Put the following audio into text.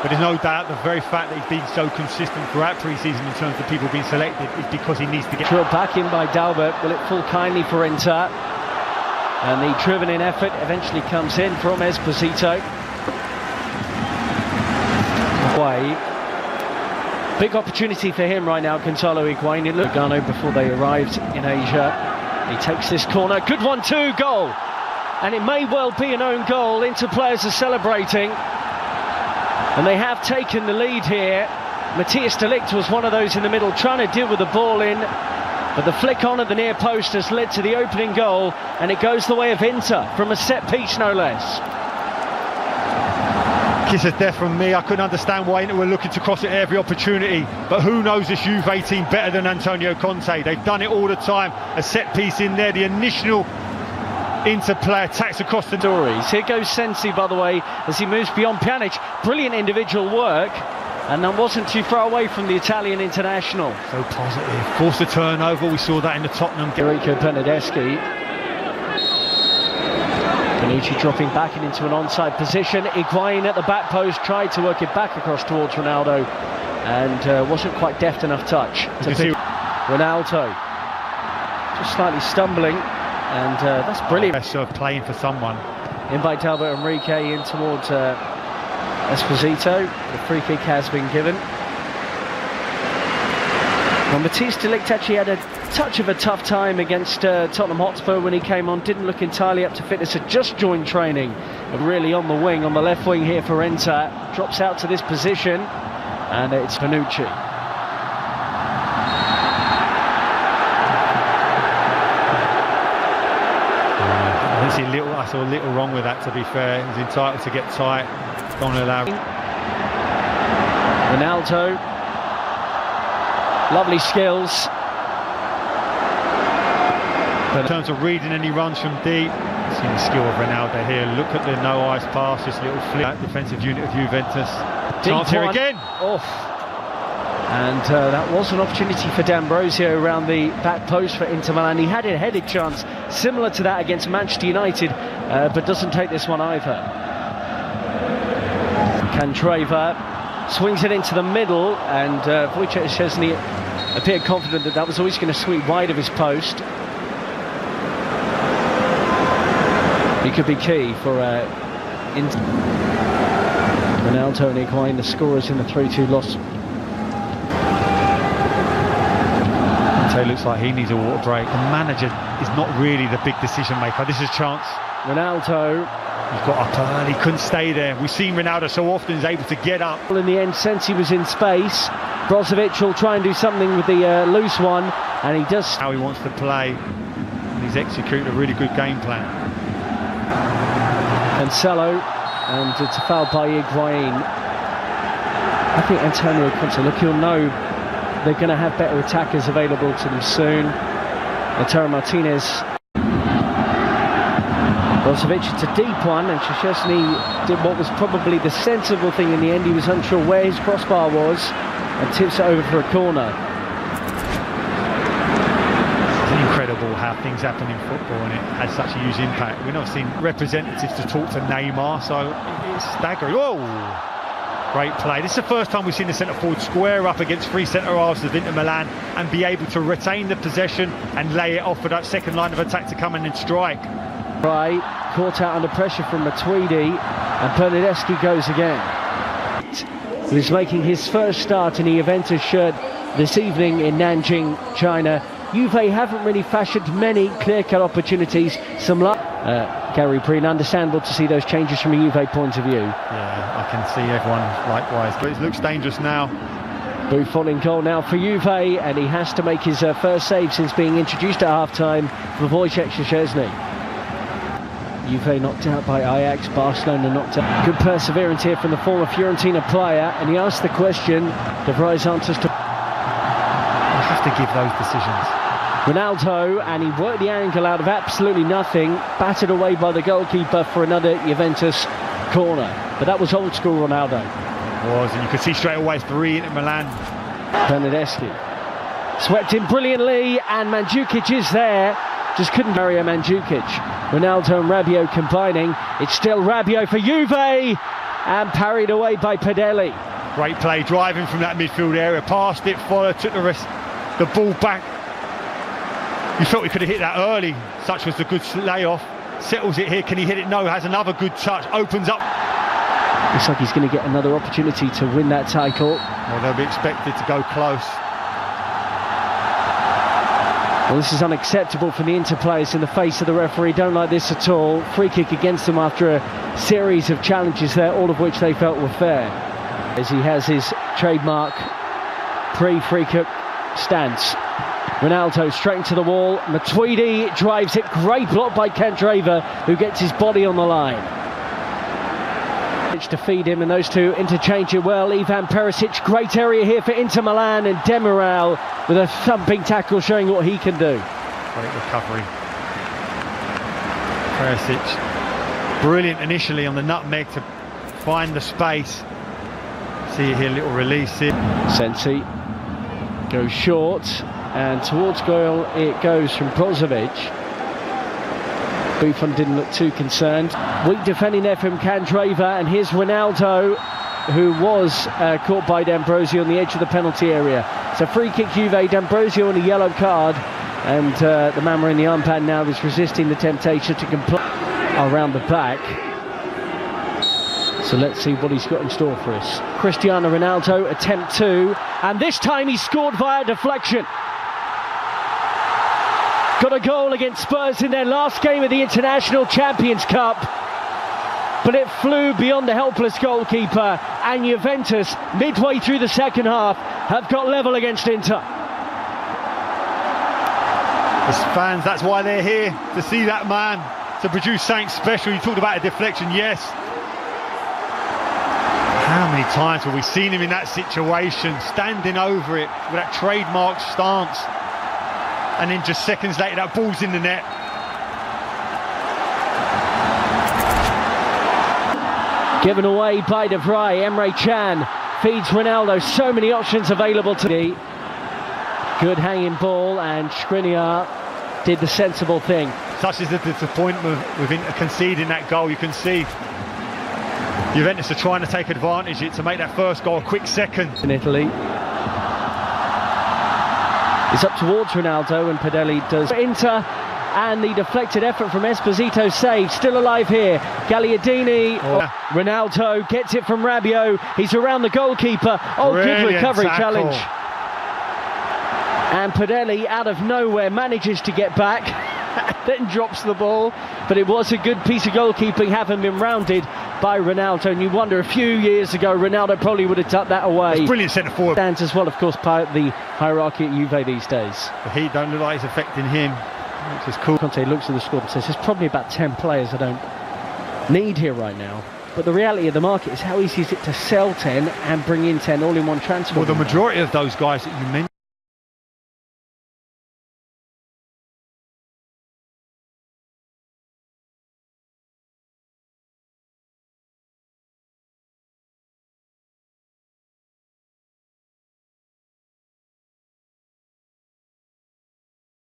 But there's no doubt the very fact that he's been so consistent throughout pre-season in terms of people being selected is because he needs to get... Drilled back in by Dalbert. Will it fall kindly for Inter? And the driven-in effort eventually comes in from Esposito. Way. Big opportunity for him right now, Gonzalo Higuain. It looked Lugano before they arrived in Asia. He takes this corner. Good 1-2 goal. And it may well be an own goal. Inter players are celebrating. And they have taken the lead here. Matthias de Ligt was one of those in the middle trying to deal with the ball in. But the flick on at the near post has led to the opening goal. And it goes the way of Inter from a set piece, no less. Kiss of death from me. I couldn't understand why Inter were looking to cross it at every opportunity. But who knows this Juve team better than Antonio Conte? They've done it all the time. A set piece in there. The initial Inter player attacks across the stories. Here goes Sensi, by the way, as he moves beyond Pjanic. Brilliant individual work. And that wasn't too far away from the Italian international. So positive. Forced a turnover. We saw that in the Tottenham game. Enrico Bernardeschi. Bonucci dropping back into an onside position. Higuain at the back post tried to work it back across towards Ronaldo and wasn't quite deft enough touch to pick Ronaldo. Just slightly stumbling, and that's brilliant. Best serve playing for someone. In by Dalbert Enrique in towards Esposito. The free kick has been given. Well, Matthias de Ligt actually had a touch of a tough time against Tottenham Hotspur when he came on. Didn't look entirely up to fitness, had just joined training. And really on the wing, on the left wing here for Inter. Drops out to this position, and it's Bonucci. I saw a little wrong with that, to be fair. He was entitled to get tight. Don't allow. Ronaldo. Lovely skills. But in terms of reading any runs from deep, see the skill of Ronaldo here. Look at the no eyes pass, this little flip. Defensive unit of Juventus. Chance here again. Off. And that was an opportunity for D'Ambrosio around the back post for Inter Milan. He had a headed chance similar to that against Manchester United, but doesn't take this one either. Candreva swings it into the middle, and Wojciech Szczesny appeared confident that that was always going to sweep wide of his post. He could be key for Ronaldo and Higuain, the scorers in the 3-2 loss. It looks like he needs a water break. The manager is not really the big decision maker. This is a chance. Ronaldo. He's got up early, couldn't stay there. We've seen Ronaldo so often he's able to get up. In the end, since he was in space, Brozovic will try and do something with the loose one, and he does. How he wants to play, and he's executing a really good game plan. Cancelo, and it's a foul by Higuain. I think Antonio Conte, look, he'll know they're going to have better attackers available to them soon. Lautaro Martinez. Brozovic, it's a deep one, and Szczesny did what was probably the sensible thing in the end. He was unsure where his crossbar was and tips it over for a corner. It's incredible how things happen in football, and it has such a huge impact. We've not seen representatives to talk to Neymar, so it's staggering. Whoa! Great play. This is the first time we've seen the centre-forward square up against three centre-halves of Inter Milan and be able to retain the possession and lay it off for that second line of attack to come in and strike. Right, caught out under pressure from Matuidi, and Bernardeschi goes again. He was making his first start in the Juventus shirt this evening in Nanjing, China. Juve haven't really fashioned many clear-cut opportunities. Some luck. Gary Breen, understandable to see those changes from a Juve point of view. Yeah, I can see everyone likewise, but it looks dangerous now. Buffon in goal now for Juve, and he has to make his first save since being introduced at half-time for Wojciech Szczesny. Juve knocked out by Ajax, Barcelona knocked out. Good perseverance here from the former Fiorentina player, and he asked the question, De Vrij answers to... You have to give those decisions. Ronaldo, and he worked the angle out of absolutely nothing, battered away by the goalkeeper for another Juventus corner. But that was old school Ronaldo. It was, and you could see straight away 3 in Milan. Bernardeschi swept in brilliantly, and Mandzukic is there. Just couldn't marry a Mandzukic. Ronaldo and Rabiot combining. It's still Rabiot for Juve, and parried away by Padelli. Great play, driving from that midfield area, passed it, followed, took the ball back. You felt he could have hit that early, such was the good layoff. Settles it here, can he hit it? No, has another good touch, opens up. Looks like he's going to get another opportunity to win that title. Well, they'll be expected to go close. Well, this is unacceptable for the Inter players in the face of the referee. Don't like this at all. Free kick against them after a series of challenges there, all of which they felt were fair. As he has his trademark pre-free kick stance. Ronaldo straight into the wall. Matuidi drives it. Great block by Candreva, who gets his body on the line. To feed him, and those two interchange it well. Ivan Perisic, great area here for Inter Milan, and Demiral with a thumping tackle showing what he can do. Great recovery. Perisic, brilliant initially on the nutmeg to find the space. See it here, little release here. Sensi goes short, and towards goal it goes from Brozovic. Buffon didn't look too concerned. Weak defending there from Candreva, and here's Ronaldo, who was caught by D'Ambrosio on the edge of the penalty area. It's a free kick Juve, D'Ambrosio on a yellow card, and the man wearing the armband now is resisting the temptation to comply around the back. So let's see what he's got in store for us. Cristiano Ronaldo, attempt 2, and this time he scored via deflection. Got a goal against Spurs in their last game of the International Champions Cup, but it flew beyond the helpless goalkeeper, and Juventus, midway through the second half, have got level against Inter. As fans, that's why they're here, to see that man, to produce something special. You talked about a deflection, yes. How many times have we seen him in that situation, standing over it with that trademark stance? And then just seconds later, that ball's in the net. Given away by De Vrij. Emre Can feeds Ronaldo. So many options available to me. Good hanging ball, and Skriniar did the sensible thing. Such is the disappointment with conceding that goal. You can see Juventus are trying to take advantage of it to make that first goal a quick second. In Italy. It's up towards Ronaldo, and Padelli does Inter, and the deflected effort from Esposito saved. Still alive here. Gagliardini. Ronaldo gets it from Rabiot. He's around the goalkeeper. Oh, brilliant good recovery tackle. challenge. And Padelli, out of nowhere, manages to get back, then drops the ball. But it was a good piece of goalkeeping, having been rounded by Ronaldo. And you wonder, a few years ago, Ronaldo probably would have tucked that away. It's brilliant centre forward. Stands as well, of course, part of the hierarchy at Juve these days. The heat don't look like it's affecting him, which is cool. Conte looks at the squad and says, there's probably about 10 players I don't need here right now. But the reality of the market is how easy is it to sell 10 and bring in 10 all in one transfer? Well, the majority of those guys that you mentioned